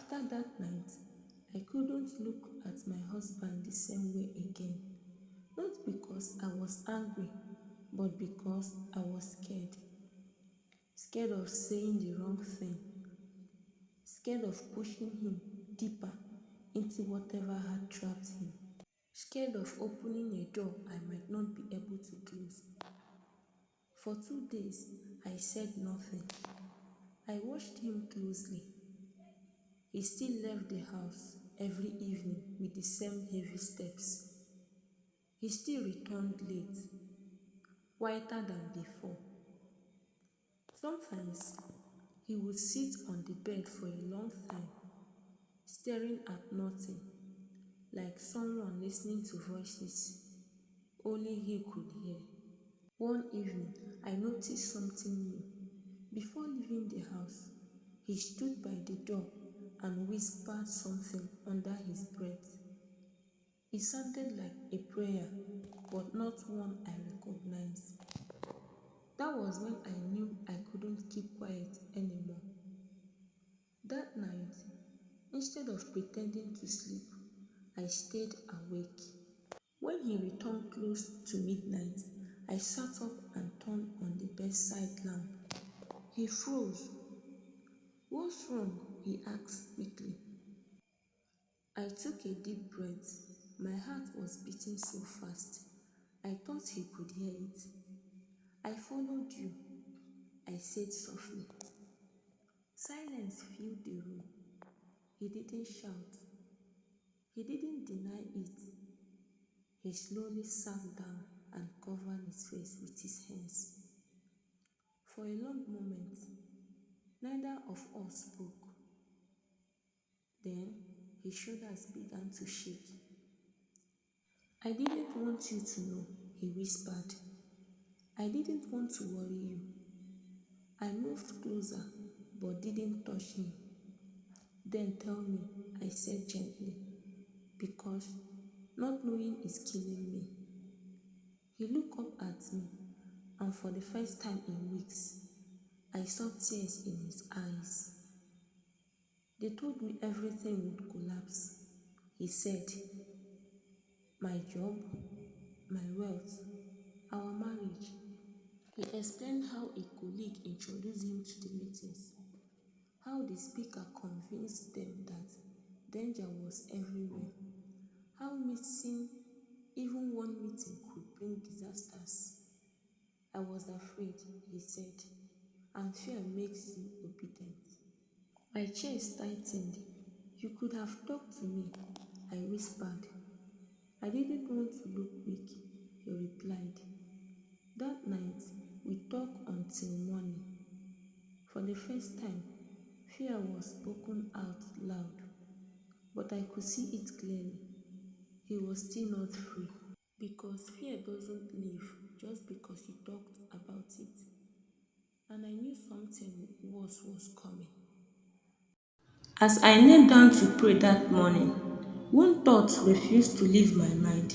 After that night, I couldn't look at my husband the same way again. Not because I was angry, but because I was scared. Scared of saying the wrong thing, scared of pushing him deeper into whatever had trapped him, scared of opening a door I might not be able to close. For 2 days, I said nothing. I watched him closely. He still left the house every evening with the same heavy steps. He still returned late, whiter than before. Sometimes he would sit on the bed for a long time, staring at nothing, like someone listening to voices only he could hear. One evening, I noticed something new. Before leaving the house, he stood by the door and whispered something under his breath. It sounded like a prayer, but not one I recognized. That was when I knew I couldn't keep quiet anymore. That night, instead of pretending to sleep, I stayed awake. When he returned close to midnight, I sat up and turned on the bedside lamp. He froze. "What's wrong?" he asked quickly. I took a deep breath. My heart was beating so fast. I thought he could hear it. "I followed you," I said softly. Silence filled the room. He didn't shout. He didn't deny it. He slowly sat down and covered his face with his hands. For a long moment, neither of us spoke. Then his shoulders began to shake. "I didn't want you to know," he whispered. "I didn't want to worry you." I moved closer but didn't touch him. "Then tell me," I said gently, "because not knowing is killing me." He looked up at me, and for the first time in weeks, I saw tears in his eyes. "They told me everything would collapse," he said. "My job, my wealth, our marriage." He explained how a colleague introduced him to the meetings, how the speaker convinced them that danger was everywhere, how missing even one meeting could bring disasters. "I was afraid," he said, "and fear makes you obedient." My chest tightened. "You could have talked to me," I whispered. "I didn't want to look weak," he replied. That night, we talked until morning. For the first time, fear was spoken out loud, but I could see it clearly. He was still not free. Because fear doesn't leave just because you talked about it. And I knew something worse was coming. As I knelt down to pray that morning, one thought refused to leave my mind.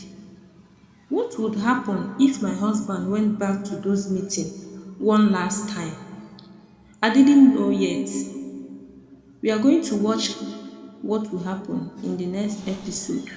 What would happen if my husband went back to those meetings one last time? I didn't know yet. We are going to watch what will happen in the next episode.